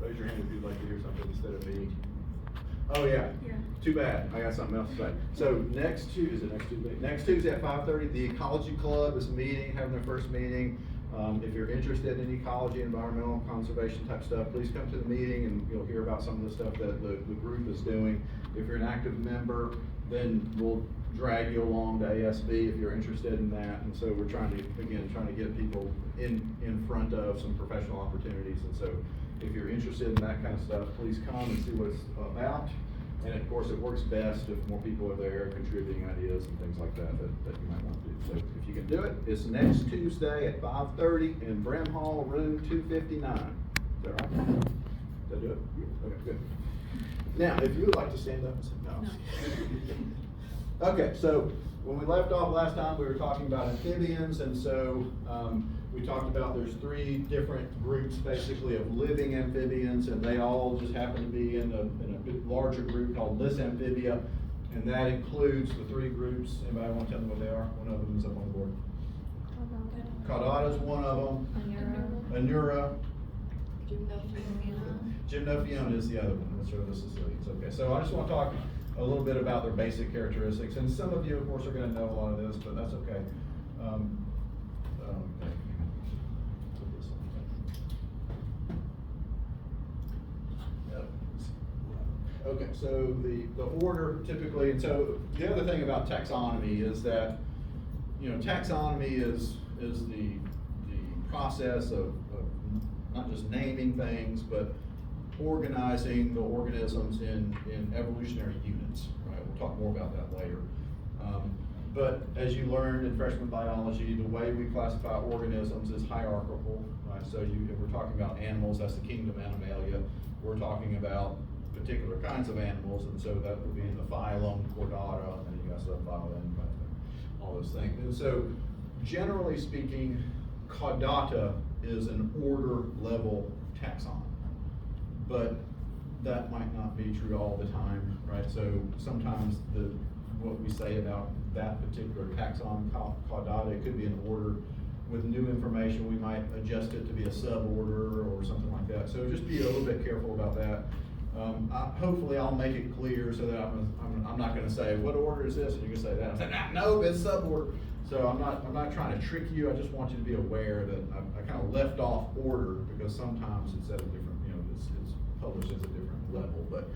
Raise your hand if you'd like to hear something instead of me. Oh, yeah. Yeah. Too bad. I got something else to say. So next Tuesday at 5:30, the Ecology Club is meeting, having their first meeting. If you're interested in ecology, environmental conservation type stuff, please come to the meeting and you'll hear about some of the stuff that the group is doing. If you're an active member, then we'll drag you along to ASB if you're interested in that. And so we're trying to get people in front of some professional opportunities. And so if you're interested in that kind of stuff, please come and see what it's about. And of course, it works best if more people are there contributing ideas and things like that you might want to do. So if you can do it, it's next Tuesday at 5:30 in Brim Hall, room 259. Is that right? Did I do it? Okay, good. Now, if you would like to stand up and say no. Okay, so when we left off last time, we were talking about amphibians, and so we talked about there's 3 different groups basically of living amphibians, and they all just happen to be in a bit larger group called Amphibia, and that includes the 3 groups. Anybody want to tell them what they are? One of them is up on the board. Caudata is one of them. Anura. Gymnophiona is the other one. That's the Sicilians. Okay, so I just want to talk a little bit about their basic characteristics, and some of you, of course, are going to know a lot of this, but that's okay. Okay, so the order typically, and so the other thing about taxonomy is that, taxonomy is the process of not just naming things, but organizing the organisms in evolutionary units, right? We'll talk more about that later. But as you learned in freshman biology, the way we classify organisms is hierarchical, right? So if we're talking about animals, that's the kingdom Animalia. We're talking about particular kinds of animals, and so that would be in the phylum, Chordata, and you got subphylum, all those things. And so, generally speaking, Caudata is an order level taxon, but that might not be true all the time, right? So sometimes what we say about that particular taxon, Caudata, it could be an order. With new information, we might adjust it to be a suborder or something like that. So just be a little bit careful about that. Hopefully I'll make it clear so that I'm not going to say, what order is this? And you can say that. I'm saying, no, it's suborder. So I'm not trying to trick you. I just want you to be aware that I kind of left off order because sometimes it's at a different, it's published as a different level. But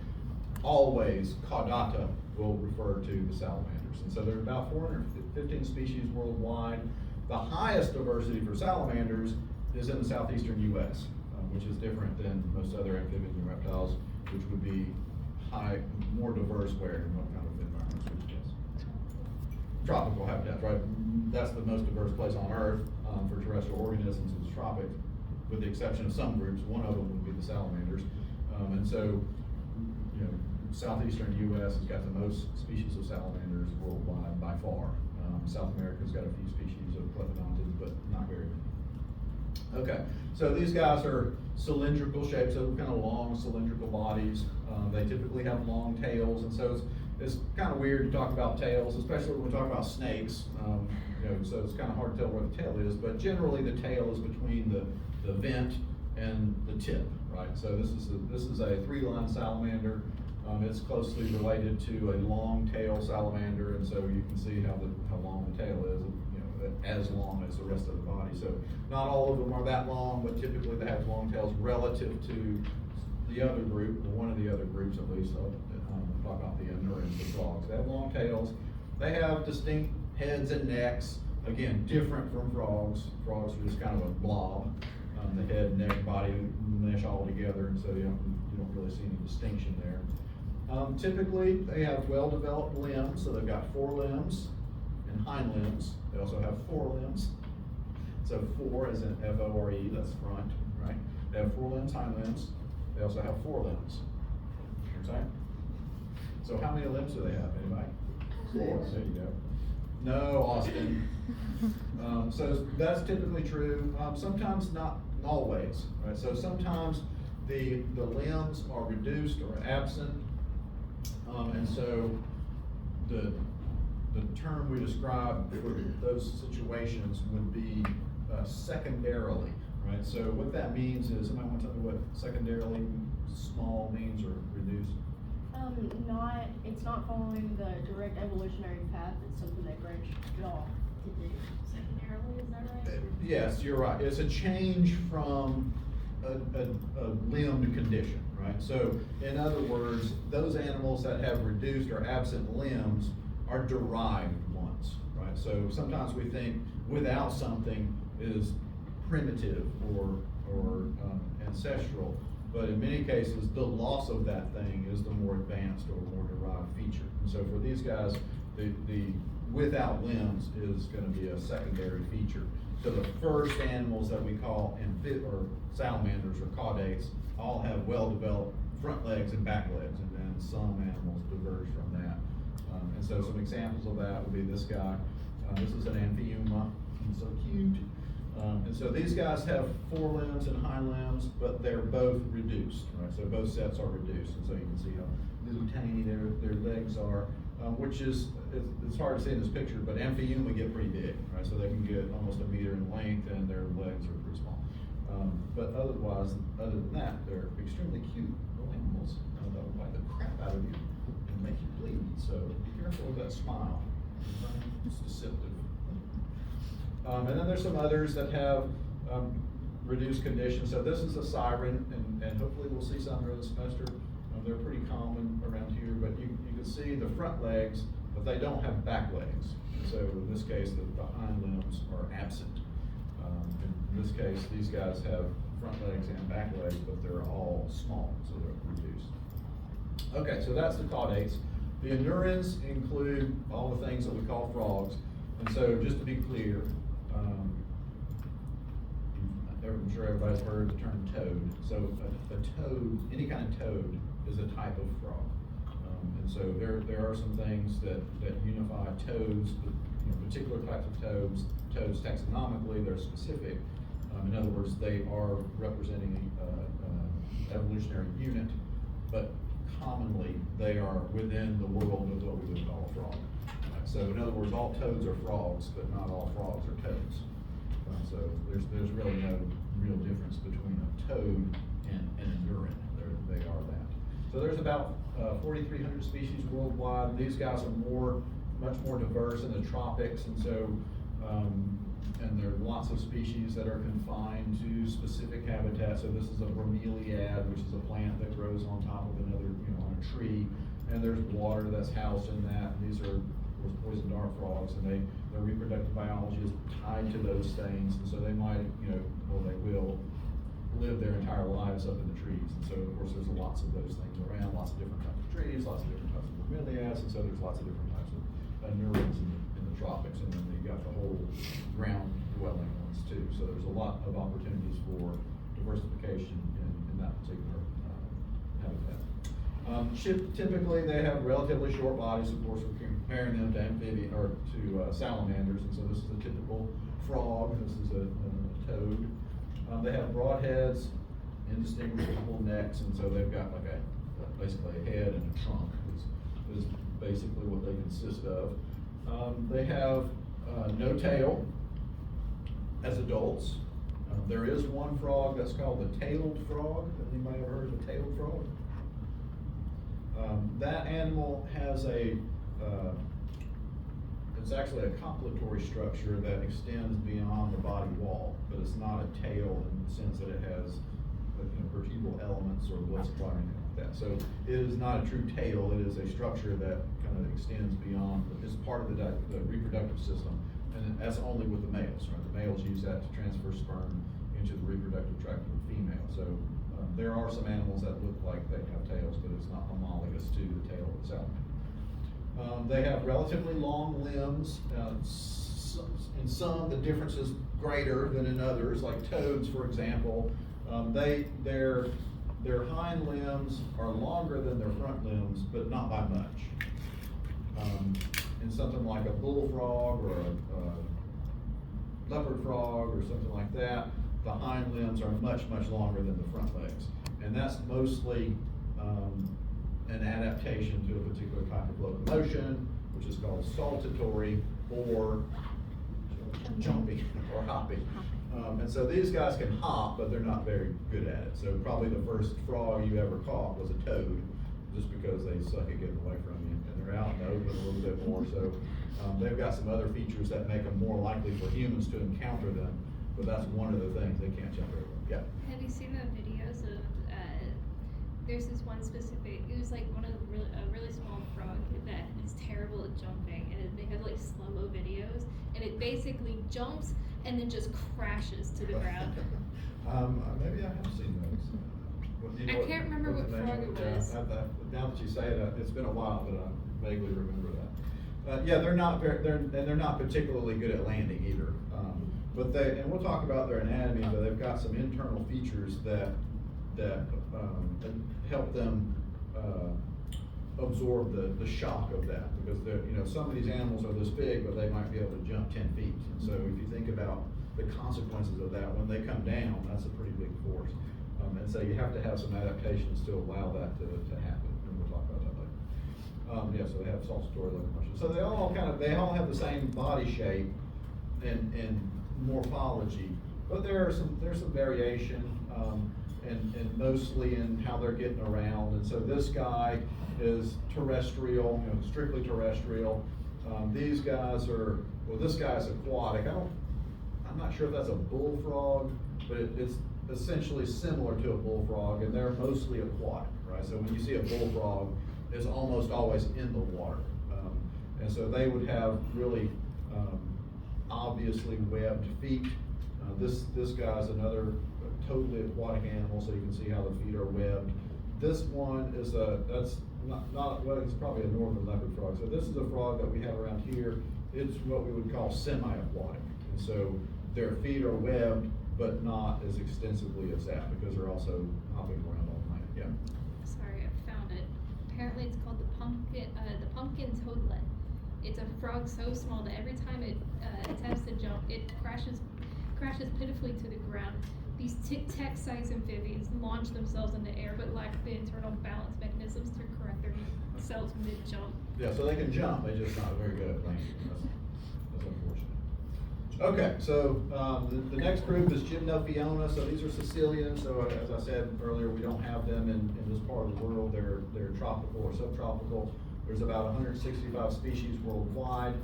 always, Caudata will refer to the salamanders. And so there are about 415 species worldwide. The highest diversity for salamanders is in the southeastern U.S., which is different than most other amphibians and reptiles, which would be more diverse where and what kind of environments would you guess? Tropical habitats, right? That's the most diverse place on Earth for terrestrial organisms is tropics, with the exception of some groups. One of them would be the salamanders. And so, southeastern U.S. has got the most species of salamanders worldwide by far. South America's got a few species of plepidontids, but not very many. Okay, so these guys are cylindrical shaped, so kind of long cylindrical bodies. They typically have long tails, and so it's kind of weird to talk about tails, especially when we talk about snakes. So it's kind of hard to tell where the tail is, but generally the tail is between the vent and the tip, right? So this is a 3-line salamander. It's closely related to a long-tail salamander, and so you can see how long the tail is, as long as the rest of the body. So not all of them are that long, but typically they have long tails relative to the other group, or one of the other groups at least. I'll talk about the Anurans, the frogs. They have long tails. They have distinct heads and necks. Again, different from frogs. Frogs are just kind of a blob. The head, neck, body mesh all together, and so you don't really see any distinction there. Typically, they have well-developed limbs, so they've got 4 limbs and hind limbs. They also have 4 limbs. So 4 as in F-O-R-E, that's front, right? They have 4 limbs, hind limbs. They also have 4 limbs. Okay? So how many limbs do they have? Anybody? 4. There you go. No, Austin. So that's typically true. Sometimes not always, right? So sometimes the limbs are reduced or absent, and so the term we describe for those situations would be secondarily, right? So what that means is, somebody want to tell me what secondarily small means or reduced? It's not following the direct evolutionary path, it's something they branched off to do secondarily, is that right? Yes, you're right. It's a change from a limbed condition, right? So in other words, those animals that have reduced or absent limbs are derived ones, right? So sometimes we think without something is primitive or ancestral, but in many cases, the loss of that thing is the more advanced or more derived feature. And so for these guys, the without limbs is gonna be a secondary feature. So the first animals that we call or salamanders or caudates all have well-developed front legs and back legs, and then some animals diverge from that. And so some examples of that would be this guy. This is an Amphiuma, he's so cute. And so these guys have forelimbs and hind limbs, but they're both reduced, right? So both sets are reduced, and so you can see how little tiny their legs are, which is, it's hard to see in this picture, but Amphiuma get pretty big, right? So they can get almost a meter in length, and their legs are pretty small. But otherwise, other than that, they're extremely cute little animals that will bite the crap out of you and make you bleed. So be careful with that smile. It's deceptive. And then there's some others that have reduced conditions. So this is a siren, and hopefully we'll see some during the semester. They're pretty common around here, but you can see the front legs, but they don't have back legs. And so in this case, the hind limbs are absent. In this case, these guys have front legs and back legs, but they're all small, so they're reduced. Okay, so that's the caudates. The endurans include all the things that we call frogs. And so just to be clear, I'm sure everybody's heard the term toad. So a toad, any kind of toad, is a type of frog. And so there are some things that unify toads, particular types of toads. Toads taxonomically, they're specific. In other words, they are representing an evolutionary unit, but commonly they are within the world of what we would call a frog. So in other words, all toads are frogs, but not all frogs are toads. So there's really no real difference between a toad and an endurin. They are that. So there's about 4,300 species worldwide. These guys are much more diverse in the tropics, and so and there are lots of species that are confined to specific habitats. So this is a bromeliad, which is a plant that grows on top of another, on a tree, and there's water that's housed in that. And these are poison dart frogs, and their reproductive biology is tied to those things, and so they might, they will live their entire lives up in the trees. And so of course there's lots of those things around, lots of different types of trees, lots of different types of bromeliads, and so there's lots of different types of neurons in the tropics, and then you got the whole ground dwelling ones too. So there's a lot of opportunities for diversification in that particular habitat. Typically, they have relatively short bodies. Of course, we're comparing them to amphibian or to salamanders, and so this is a typical frog. This is a toad. They have broad heads, indistinguishable necks, and so they've got like basically a head and a trunk is basically what they consist of. They have no tail as adults. There is one frog that's called the tailed frog. Has anybody ever heard of a tailed frog? That animal has it's actually a copulatory structure that extends beyond the body wall, but it's not a tail in the sense that it has vertebral elements or blood supply or anything like that. So it is not a true tail. It is a structure that kind of extends beyond, it's part of the reproductive system, and that's only with the males, right? The males use that to transfer sperm into the reproductive tract of the female. So there are some animals that look like they have tails, but it's not homologous to the tail of the salamander. They have relatively long limbs. In some, the difference is greater than in others, like toads, for example. Their hind limbs are longer than their front limbs, but not by much. In something like a bullfrog or a leopard frog or something like that, the hind limbs are much, much longer than the front legs. And that's mostly an adaptation to a particular type of locomotion, which is called saltatory or jumping or hopping. And so these guys can hop, but they're not very good at it. So probably the first frog you ever caught was a toad, just because they suck at getting away from you, and they're out in the open a little bit more. So they've got some other features that make them more likely for humans to encounter them, but that's one of the things they can't jump over. Yeah. Have you seen the videos of, there's this one specific, it was like a really small frog that is terrible at jumping, and they have like slow-mo videos, and it basically jumps and then just crashes to the ground. Maybe I have seen those. Do you know I can't remember what's what the name frog of it was. Now that you say it, it's been a while, but I vaguely remember that. Yeah, they're not they're not particularly good at landing either. But and we'll talk about their anatomy, but they've got some internal features that help them absorb the shock of that, because some of these animals are this big, but they might be able to jump 10 feet. And so if you think about the consequences of that, when they come down, that's a pretty big force. And so you have to have some adaptations to allow that to happen, and we'll talk about that later. Yeah, so they have saltatory locomotion. So they all have the same body shape and morphology, but there's some variation, and mostly in how they're getting around. And so this guy is terrestrial, strictly terrestrial. These guys this guy's aquatic. I'm not sure if that's a bullfrog, but it's essentially similar to a bullfrog, and they're mostly aquatic, right? So when you see a bullfrog, it's almost always in the water. And so they would have really obviously webbed feet. This guy's another totally aquatic animal, so you can see how the feet are webbed. This one is that's not well, it's probably a northern leopard frog. So this is a frog that we have around here. It's what we would call semi-aquatic. And so their feet are webbed, but not as extensively as that, because they're also hopping around all night. Yeah. Sorry, I found it. Apparently it's called the pumpkin toadlet. It's a frog so small that every time it attempts to jump, it crashes pitifully to the ground. These tic-tac-sized amphibians launch themselves in the air, but lack the internal balance mechanisms to correct themselves mid-jump. Yeah, so they can jump, they're just not very good at landing. That's unfortunate. Okay, so the next group is Gymnophiona. So these are Sicilians. So as I said earlier, we don't have them in this part of the world. They're tropical or subtropical. There's about 165 species worldwide,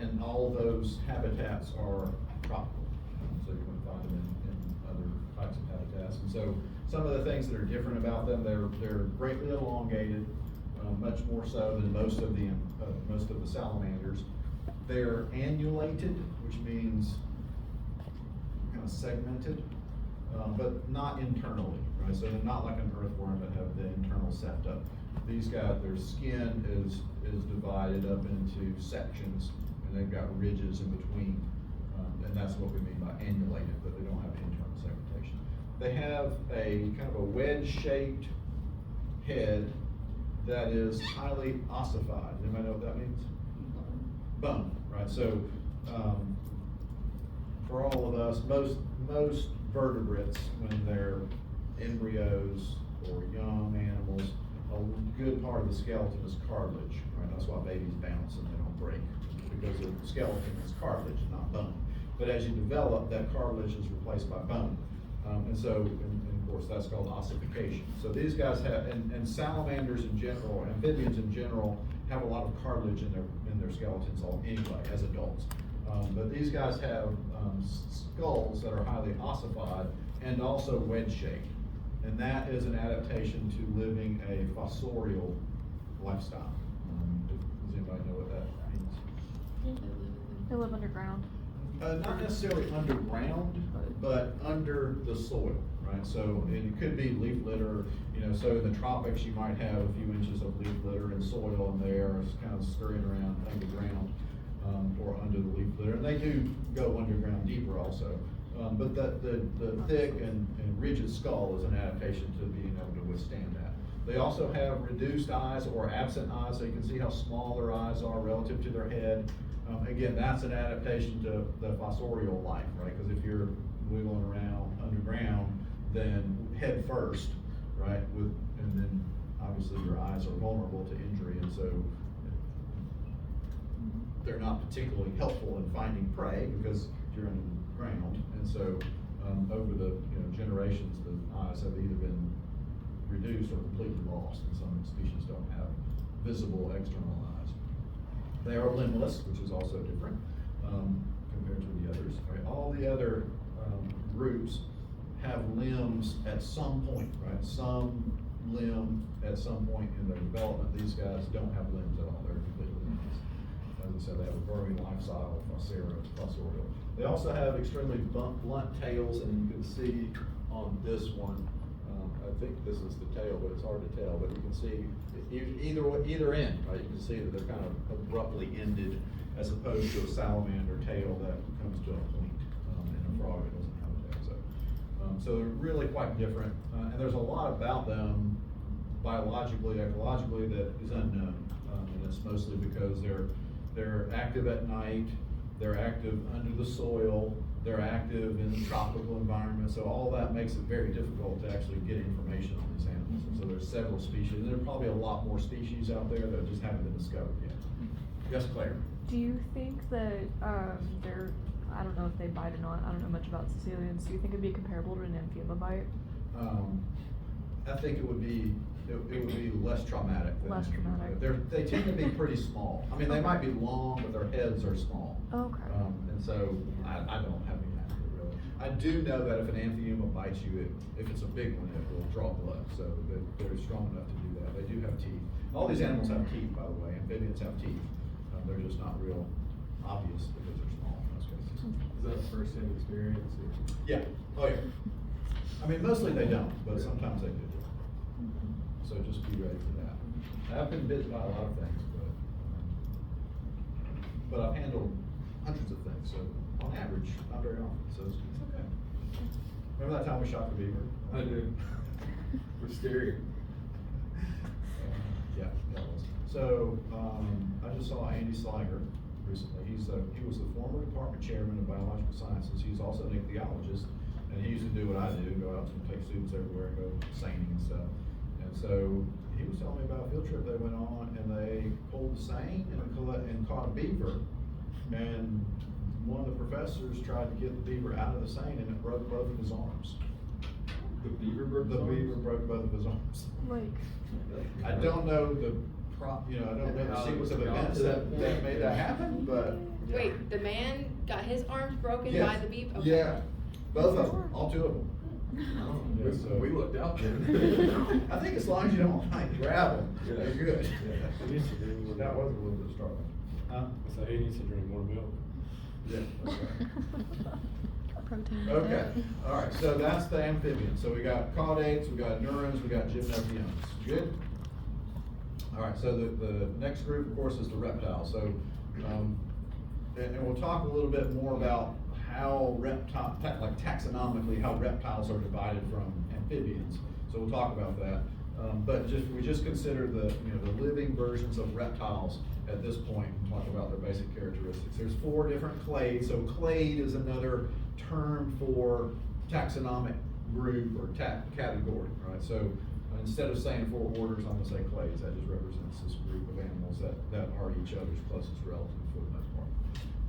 and all those habitats are tropical. So you can find them in other types of habitats. And so some of the things that are different about them, they're greatly elongated, much more so than most of the salamanders. They're annulated, which means kind of segmented, but not internally, right? So they're not like an earthworm that have the internal septa. These guys, their skin is divided up into sections, and they've got ridges in between, and that's what we mean by annulated, but they don't have internal segmentation. They have a kind of a wedge-shaped head that is highly ossified. Anybody know what that means? Bone, right? So for all of us, most vertebrates, when they're embryos or young animals, a good part of the skeleton is cartilage, right? That's why babies bounce and they don't break, because the skeleton is cartilage, not bone. But as you develop, that cartilage is replaced by bone. And of course, that's called ossification. So these guys have, and salamanders in general, amphibians in general, have a lot of cartilage in their skeletons anyway, as adults. But these guys have skulls that are highly ossified and also wedge-shaped. And that is an adaptation to living a fossorial lifestyle. Does anybody know what that means? They live underground. Not necessarily underground, but under the soil, right? So it could be leaf litter, so in the tropics you might have a few inches of leaf litter and soil in there, it's kind of scurrying around underground, or under the leaf litter. And they do go underground deeper also. But the thick and rigid skull is an adaptation to being able to withstand that. They also have reduced eyes or absent eyes, so you can see how small their eyes are relative to their head. Again, that's an adaptation to the fossorial life, right? Because if you're wiggling around underground, then head first, right? And then obviously your eyes are vulnerable to injury, and so they're not particularly helpful in finding prey, because during the ground. And so, over the, generations, the eyes have either been reduced or completely lost, and some species don't have visible external eyes. They are limbless, which is also different, compared to the others. All right, all the other, groups have limbs at some point, right? Some limb at some point in their development. These guys don't have limbs at all, they're completely limbless. As I said, they have a burrowing lifestyle, fossorial. They also have extremely blunt tails, and you can see on this one, I think this is the tail, but it's hard to tell, but you can see either end, right? You can see that they're kind of abruptly ended, as opposed to a salamander tail that comes to a point, and a frog that doesn't have a tail. So they're really quite different, and there's a lot about them biologically, ecologically, that is unknown, and it's mostly because they're active at night, they're active under the soil, they're active in tropical environments, so all that makes it very difficult to actually get information on these animals. And so there's several species, and there are probably a lot more species out there that just haven't been discovered yet. Yes, Claire? Do you think that they're, I don't know if they bite or not, I don't know much about cecilians, do you think it'd be comparable to an amphibia? I think it would be less traumatic than. Less traumatic. They tend to be pretty small. I mean, they might be long, but their heads are small. Okay. And so I don't have any idea really. I do know that if an amphibian bites you, if it's a big one, it will draw blood. So they're strong enough to do that. They do have teeth. All these animals have teeth, by the way. Amphibians have teeth. They're just not real obvious because they're small in most cases. Is that a first-hand experience? Or? Yeah. Oh yeah. I mean, mostly they don't, but sometimes they do. So just be ready for that. I've been bitten by a lot of things, but I've handled hundreds of things, so on average, not very often, so it's okay. Remember that time we shot the beaver? I do. We're scary. Yeah, that was. So, I just saw Andy Sliger recently. He was the former department chairman of biological sciences. He's also an ichthyologist, and he used to do what I do, go out and take students everywhere and go seining and stuff. And so he was telling me about a field trip they went on, and they pulled the seine and caught a beaver. And one of the professors tried to get the beaver out of the seine, and it broke both of his arms. The beaver broke The beaver broke both of his arms. Like, I don't know the I don't know the sequence of events that made that happen, but. Wait, the man got his arms broken Yes. by the beaver? Okay. Yeah, both of them, all two of them. Oh, Yeah, so- we looked out there. I think as long as you don't like grab them, Yeah. they're good. Yeah. He needs to drink more That milk. was a little bit startling. Huh? So he needs to drink more milk. Yeah, that's right. protein. Okay, all right, so that's the amphibians. So we got caudates, we got neurons, we got gymnophiones. Good? All right, so the next group, of course, is the reptiles. So, and we'll talk a little bit more about how like taxonomically, how reptiles are divided from amphibians. So we'll talk about that. But we just consider the living versions of reptiles at this point and talk about their basic characteristics. There's 4 different clades. So clade is another term for taxonomic group or category, right? So instead of saying 4 orders, I'm gonna say clades. That just represents this group of animals that are each other's closest relatives for the most part.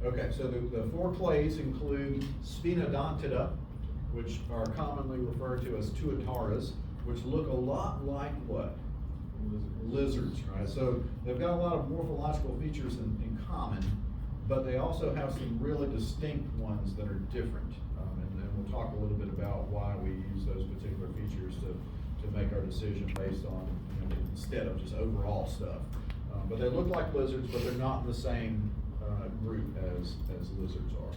Okay, so the 4 clades include Spinodontida, which are commonly referred to as tuataras, which look a lot like what? Lizards, right? So they've got a lot of morphological features in common, but they also have some really distinct ones that are different. And we'll talk a little bit about why we use those particular features to make our decision based on, instead of just overall stuff. But they look like lizards, but they're not in the same group as lizards are.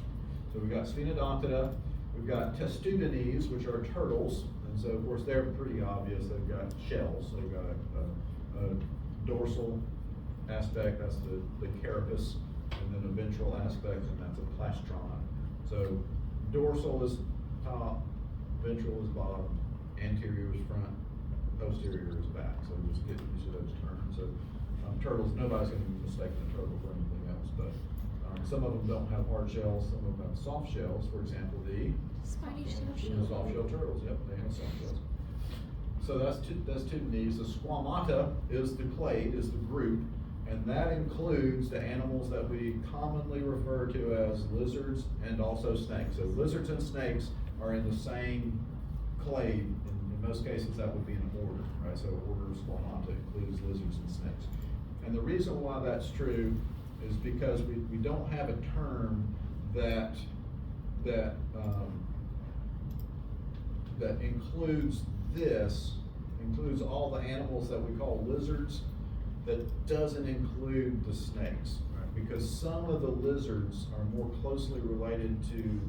So we've got Spinodontida, we've got Testudines, which are turtles. And so, of course, they're pretty obvious. They've got shells. They've got a dorsal aspect, that's the carapace, and then a ventral aspect, and that's a plastron. So dorsal is top, ventral is bottom, anterior is front, posterior is back. So just get used to those terms. So turtles, nobody's going to be mistaken a turtle for anything else, but some of them don't have hard shells, some of them have soft shells. For example, the Spiny soft shell. shell turtles, yep, they have soft shells. So that's Titanides. The Squamata is the clade, is the group, And that includes the animals that we commonly refer to as lizards and also snakes. So lizards and snakes are in the same clade. In most cases, that would be an order, right? So order Squamata includes lizards and snakes. And the reason why that's true is because we don't have a term that includes all the animals that we call lizards, that doesn't include the snakes, right? Because some of the lizards are more closely related to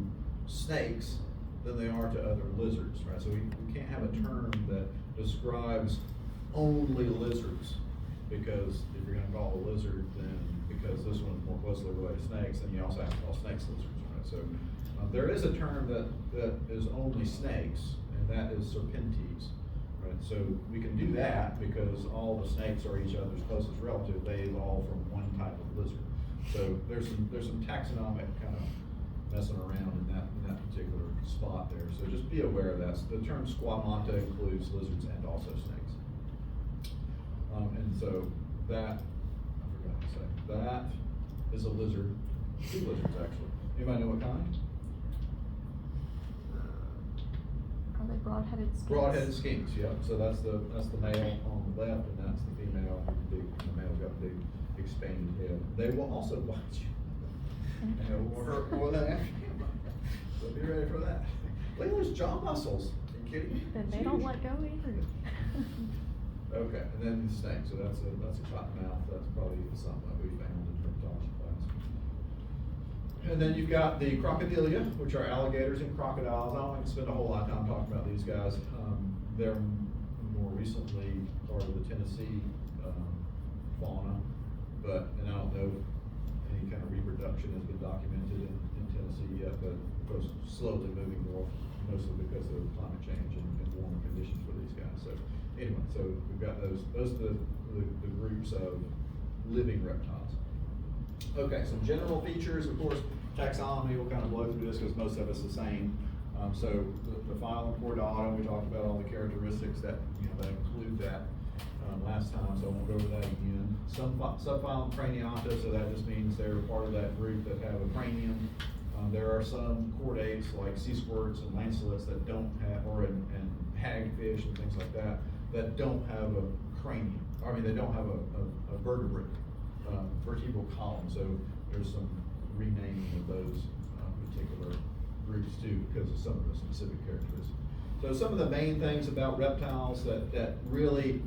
snakes than they are to other lizards, right? So we can't have a term that describes only lizards, because if you're gonna call a lizard, then because this one's more closely related to snakes, then you also have to call snakes lizards, right? So there is a term that is only snakes, and that is serpentes, right? So we can do that because all the snakes are each other's closest relative. They evolved from one type of lizard. So there's some taxonomic kind of messing around in that particular spot there. So just be aware of that. So the term Squamata includes lizards and also snakes. And so that, I forgot to say, that is a lizard. Two lizards actually. Anybody know what kind? Are they broad-headed skinks? Broad-headed skinks, yep. So that's the male on the left, and that's the female. The male's got a big expanded head. They will also bite you. And it will hurt more than after. So be ready for that. Look at those jaw muscles. Are you kidding me? Then they don't let go either. Okay, and then the snake. So that's a cottonmouth. That's probably something that we found in herpetology class. And then you've got the crocodilia, which are alligators and crocodiles. I don't want to spend a whole lot of time talking about these guys. They're more recently part of the Tennessee fauna, and I don't know if any kind of reproduction has been documented in Tennessee yet, but of course slowly moving north, mostly because of climate change and warmer conditions for these guys. So anyway, so we've got those are the groups of living reptiles. Okay, some general features, of course, taxonomy, we'll kind of blow through this because most of us are the same. So the phylum Chordata, we talked about all the characteristics that include that last time, so I won't go over that again. Subphylum Craniata, so that just means they're part of that group that have a cranium. There are some chordates like sea squirts and lancelets that don't have, and hagfish and things like that, that don't have a cranium. I mean, they don't have a vertebrate, vertebral column. So there's some renaming of those particular groups too, because of some of the specific characteristics. So some of the main things about reptiles that really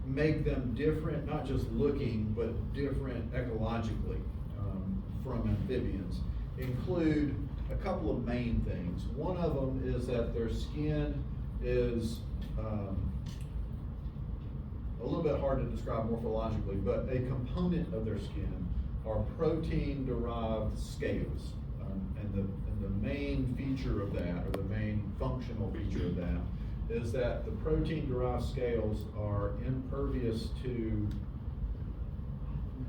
make them different, not just looking, but different ecologically from amphibians, include a couple of main things. One of them is that their skin is a little bit hard to describe morphologically, but a component of their skin are protein-derived scales. And the main feature of that, or the main functional feature of that, is that the protein-derived scales are impervious to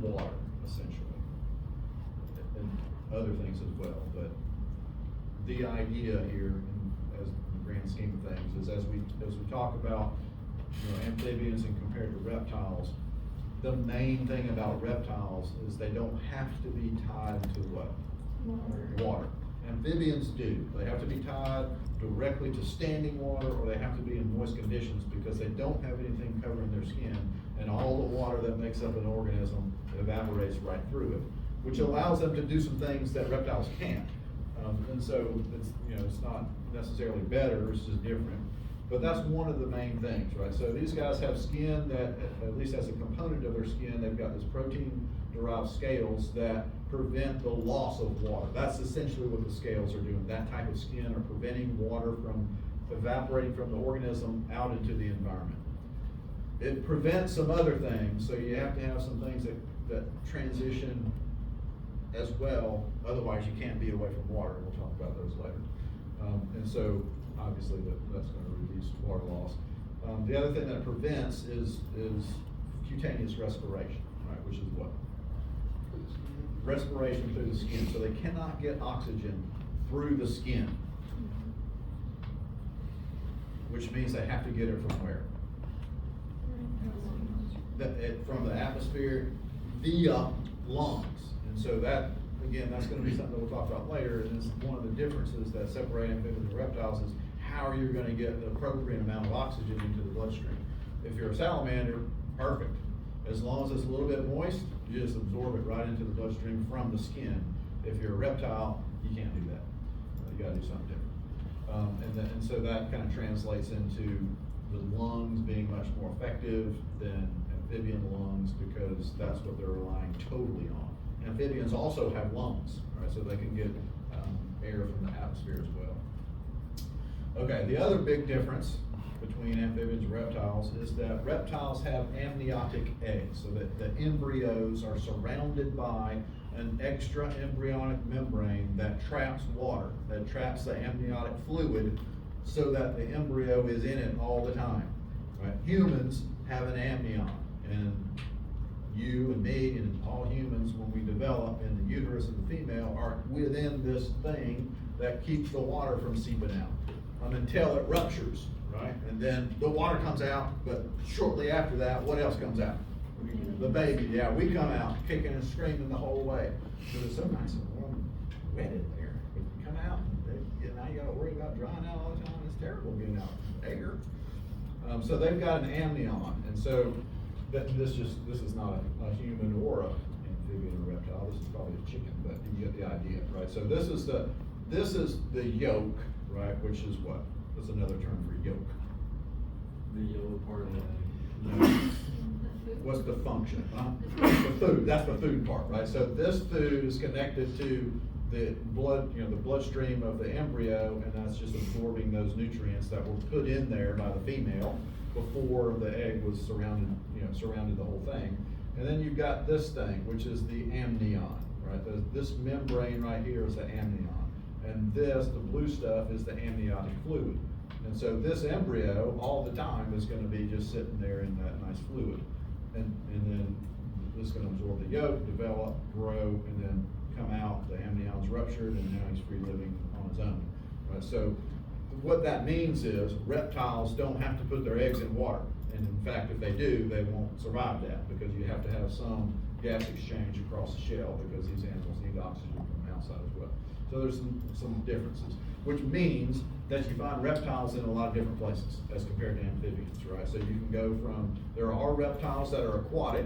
water, essentially, and other things as well. But the idea here, as in the grand scheme of things, is as we talk about amphibians and compared to reptiles, the main thing about reptiles is they don't have to be tied to what? Water. Amphibians do. They have to be tied directly to standing water, or they have to be in moist conditions because they don't have anything covering their skin, and all the water that makes up an organism evaporates right through it, which allows them to do some things that reptiles can't. And so it's not necessarily better, it's just different. But that's one of the main things, right? So these guys have skin that, at least as a component of their skin, they've got this protein-derived scales that prevent the loss of water. That's essentially what the scales are doing. That type of skin are preventing water from evaporating from the organism out into the environment. It prevents some other things, so you have to have some things that transition as well, otherwise you can't be away from water. We'll talk about those later. And so obviously that's going to reduce water loss. The other thing that it prevents is cutaneous respiration, right? Which is what? Respiration through the skin. So they cannot get oxygen through the skin, which means they have to get it from where? From the atmosphere via lungs. And so that, again, that's gonna be something that we'll talk about later, and is one of the differences that separate amphibians and reptiles is how you're gonna get the appropriate amount of oxygen into the bloodstream. If you're a salamander, perfect. As long as it's a little bit moist, you just absorb it right into the bloodstream from the skin. If you're a reptile, you can't do that. You gotta do something different. And so that kind of translates into the lungs being much more effective than amphibian lungs, because that's what they're relying totally on. Amphibians also have lungs, right? So they can get air from the atmosphere as well. Okay, the other big difference between amphibians and reptiles is that reptiles have amniotic eggs, so that the embryos are surrounded by an extra embryonic membrane that traps water, that traps the amniotic fluid, so that the embryo is in it all the time, right? Humans have an amnion, and you and me and all humans, when we develop in the uterus of the female, are within this thing that keeps the water from seeping out until it ruptures, right? And then the water comes out, but shortly after that, what else comes out? The baby. Yeah, we come out kicking and screaming the whole way. So it's so nice and warm, wet in there. But you come out, and now you gotta worry about drying out all the time. It's terrible getting out air. So they've got an amnion, and so this is not a human or a amphibian or reptile. This is probably a chicken, but you get the idea, right? So this is the yolk, right? Which is what? That's another term for yolk. The yellow part of No. What's the function? The food. That's the food part, right? So this food is connected to the blood, the bloodstream of the embryo, and that's just absorbing those nutrients that were put in there by the female before the egg was surrounded the whole thing. And then you've got this thing, which is the amnion, right? This membrane right here is the amnion, and the blue stuff is the amniotic fluid. And so this embryo all the time is going to be just sitting there in that nice fluid. And then it's going to absorb the yolk, develop, grow, and then come out. The amnion's ruptured, and now he's free living on his own. Right? So what that means is reptiles don't have to put their eggs in water. And in fact, if they do, they won't survive that, because you have to have some gas exchange across the shell, because these animals need oxygen from the outside as well. So there's some differences, which means that you find reptiles in a lot of different places as compared to amphibians, right? So you can go from, there are reptiles that are aquatic,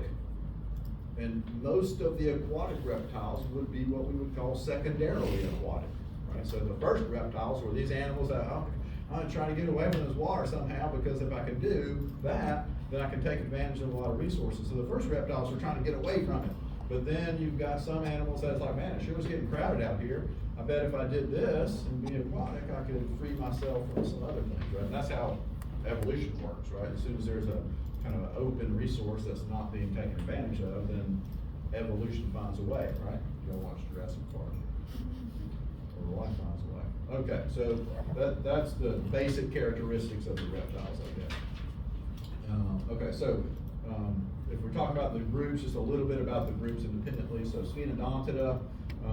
and most of the aquatic reptiles would be what we would call secondarily aquatic, right? So the first reptiles were these animals that, I'm trying to get away from this water somehow, because if I can do that, then I can take advantage of a lot of resources. So the first reptiles were trying to get away from it. But then you've got some animals that's like, man, it sure was getting crowded out here. I bet if I did this and be aquatic, I could free myself from some other things, right? And that's how evolution works, right? As soon as there's a kind of an open resource that's not being taken advantage of, then evolution finds a way, right? You'll watch Jurassic Park, or life finds a way. Okay, so that's the basic characteristics of the reptiles, I guess. Okay, so if we're talking about the groups, just a little bit about the groups independently. So Sphenodontidae,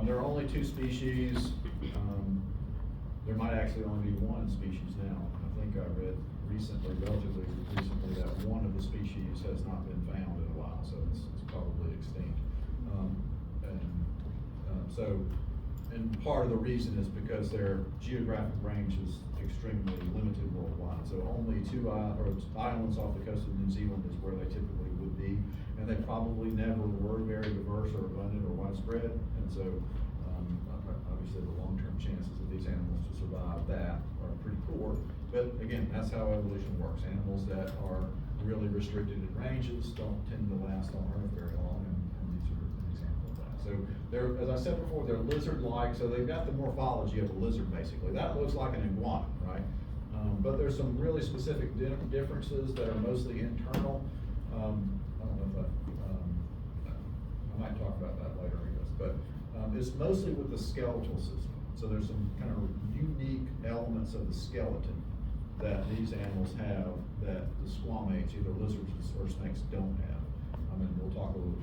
there are only 2 species. There might actually only be 1 species now. I think I read relatively recently, that one of the species has not been found in a while, so it's probably extinct. And part of the reason is because their geographic range is extremely limited worldwide. So only 2 islands off the coast of New Zealand is where they typically would be, and they probably never were very diverse or abundant or widespread. And so obviously the long-term chances of these animals to survive that are pretty poor. But again, that's how evolution works. Animals that are really restricted in ranges don't tend to last on Earth very long, and these are an example of that. So they're, as I said before, they're lizard-like, so they've got the morphology of a lizard basically. That looks like an iguana, right? But there's some really specific differences that are mostly internal. I don't know if I might talk about that later, I guess, but it's mostly with the skeletal system. So there's some kind of unique elements of the skeleton that these animals have that the squamates, either lizards or snakes, don't have. And we'll talk a little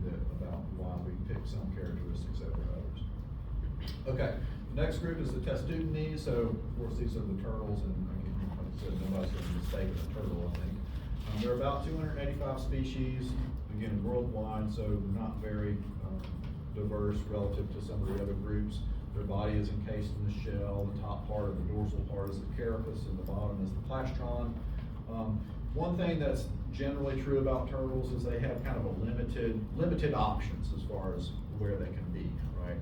bit about why we pick some characteristics over others. Okay, the next group is the testudines. So of course these are the turtles, and like I said, nobody's going to mistake a turtle, I think. There are about 285 species, again, worldwide, so not very diverse relative to some of the other groups. Their body is encased in the shell. The top part of the dorsal part is the carapace, and the bottom is the plastron. One thing that's generally true about turtles is they have kind of a limited options as far as where they can be, right?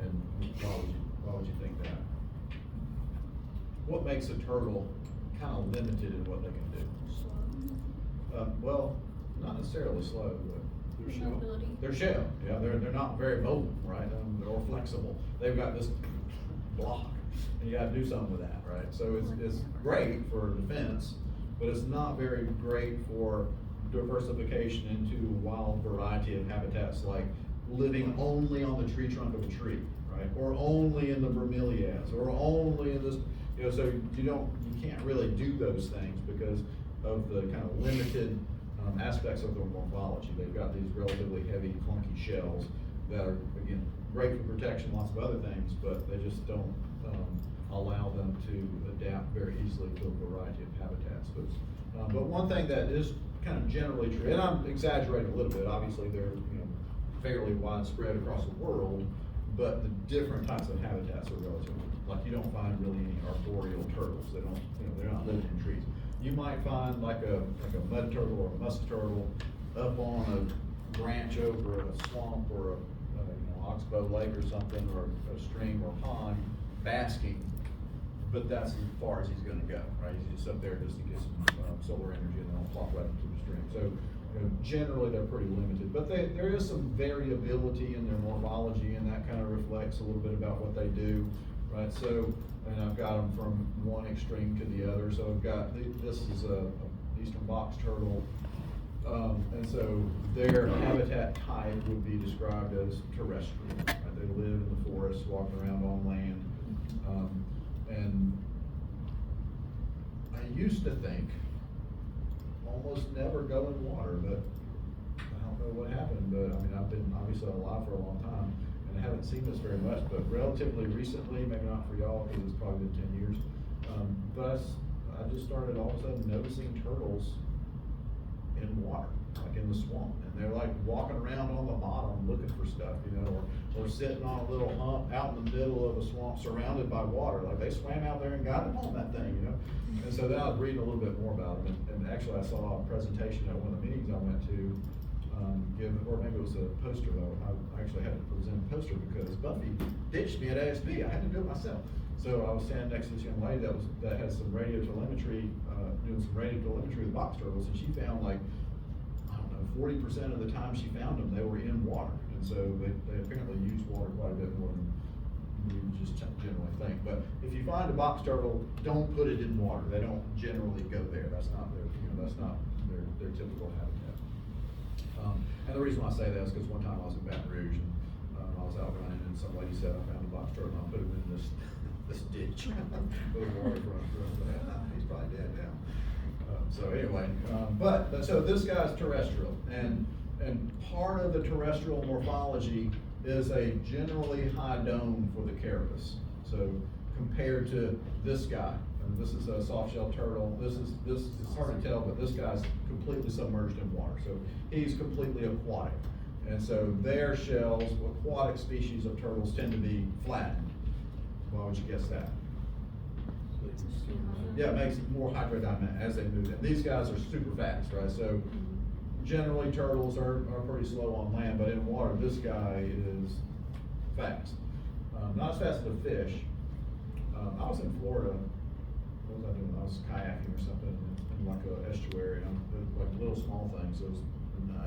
And why would you think that? What makes a turtle kind of limited in what they can do? Well, not necessarily slow, but Their shell. Mobility. their shell. Yeah, they're not very mobile, right? Or flexible. They've got this block, and you got to do something with that, right? So it's great for defense, but it's not very great for diversification into a wild variety of habitats, like living only on the tree trunk of a tree, right? Or only in the bromeliads, or only in this, so you can't really do those things because of the kind of limited aspects of their morphology. They've got these relatively heavy, clunky shells that are, again, great for protection, lots of other things, but they just don't allow them to adapt very easily to a variety of habitats. But one thing that is kind of generally true, and I'm exaggerating a little bit, obviously they're fairly widespread across the world, but the different types of habitats are relatively, like you don't find really any arboreal turtles. They don't, they're not living in trees. You might find like a mud turtle or a musk turtle up on a branch over a swamp or a oxbow lake or something, or a stream or a pond basking, but that's as far as he's going to go, right? He's just up there just to get some solar energy, and then he'll flop right into the stream. So generally they're pretty limited, but there is some variability in their morphology, and that kind of reflects a little bit about what they do, right? So, and I've got them from one extreme to the other. So I've got, this is a eastern box turtle, and so their habitat type would be described as terrestrial, right? They live in the forest, walk around on land, and I used to think almost never go in water, but I don't know what happened. But I mean, I've been obviously alive for a long time, and I haven't seen this very much, but relatively recently, maybe not for y'all because it's probably been 10 years, but I just started all of a sudden noticing turtles in water, like in the swamp, and they're like walking around on the bottom looking for stuff, or sitting on a little hump out in the middle of a swamp surrounded by water. Like they swam out there and got them on that thing, And so then I was reading a little bit more about them, and actually I saw a presentation at one of the meetings I went to, or maybe it was a poster though. I actually had to present a poster because Buffy ditched me at ASB. I had to do it myself. So I was standing next to this young lady that had some radio telemetry, doing some radio telemetry with box turtles, and she found, like, I don't know, 40% of the time she found them, they were in water. And so they apparently use water quite a bit more than we just generally think. But if you find a box turtle, don't put it in water. They don't generally go there. That's not their, their typical habitat. And the reason why I say that is because one time I was in Baton Rouge, and I was out running, and some lady said, I found a box turtle, and I put him in this ditch with waterfront. He's probably dead now. So anyway, so this guy's terrestrial, and part of the terrestrial morphology is a generally high dome for the carapace. So compared to this guy, and this is a soft-shell turtle. This is it's hard to tell, but this guy's completely submerged in water. So he's completely aquatic, and so their shells, aquatic species of turtles, tend to be flattened. Why would you guess that? Yeah, it makes it more hydrodynamic as they move in. These guys are super fast, right? So generally turtles are pretty slow on land, but in water, this guy is fast. Not as fast as a fish. I was in Florida. What was I doing? I was kayaking or something in like a estuary, like little small things. So it was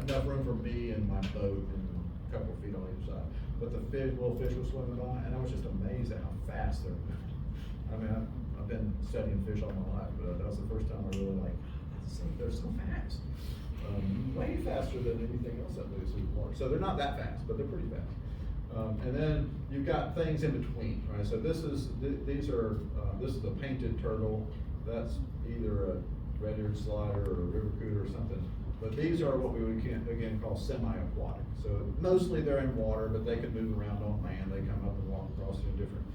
enough room for me and my boat and a couple of feet on either side. But the little fish were swimming by, and I was just amazed at how fast they're moving. I mean, I've been studying fish all my life, but that was the first time I really they're so fast. Way faster than anything else that moves through the water. So they're not that fast, but they're pretty fast. And then you've got things in between, right? So this is a painted turtle. That's either a red-eared slider or a river cooter or something. But these are what we would again call semi-aquatic. So mostly they're in water, but they can move around on land. They come up and walk across in different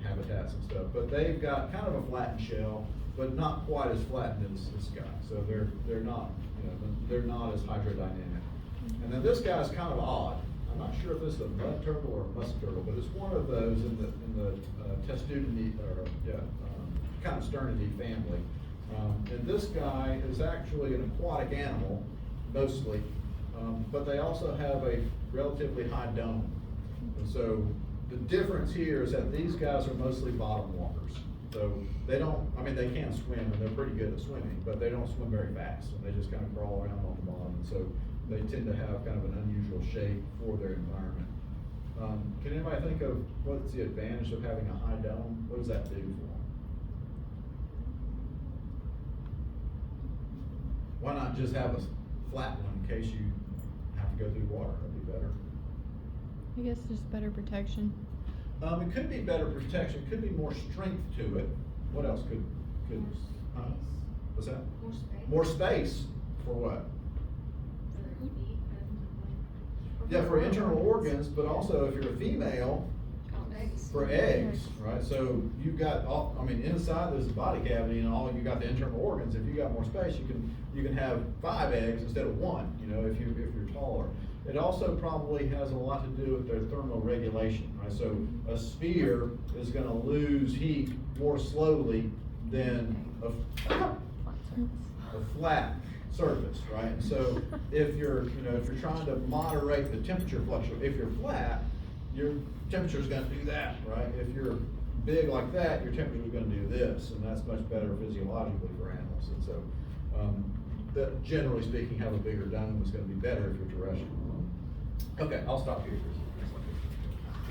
habitats and stuff. But they've got kind of a flattened shell. but not quite as flattened as this guy. So they're not, you know, they're not as hydrodynamic. And then this guy's kind of odd. I'm not sure if this is a mud turtle or a musk turtle, but it's one of those in the Testudini, or kind of Sternidie family. And this guy is actually an aquatic animal, mostly, but they also have a relatively high dome. And so the difference here is that these guys are mostly bottom walkers. So they don't, I mean, they can swim and they're pretty good at swimming, but they don't swim very fast. And they just kind of crawl around on the bottom. And so they tend to have kind of an unusual shape for their environment. Can anybody think of what's the advantage of having a high dome? What does that do for them? Why not just have a flat one in case you have to go through water? That'd be better. I guess just better protection. It could be better protection, it could be more strength to it. What else could, huh? What's that? More space. More space for what? For their feet, Yeah, for internal organs, but also if you're a female, Eggs. for eggs, right? So you've got all, I mean, inside there's a body cavity and all, you got the internal organs. If you got more space, you can have 5 eggs instead of 1, you know, if you're taller. It also probably has a lot to do with their thermoregulation, right? So a sphere is gonna lose heat more slowly than a flat surface, right? And so if you're trying to moderate the temperature fluctuation, if you're flat, your temperature's gonna do that, right? If you're big like that, your temperature's gonna do this, and that's much better physiologically for animals. And so, that generally speaking, have a bigger dome is gonna be better if you're terrestrial. Okay, I'll stop here for a second.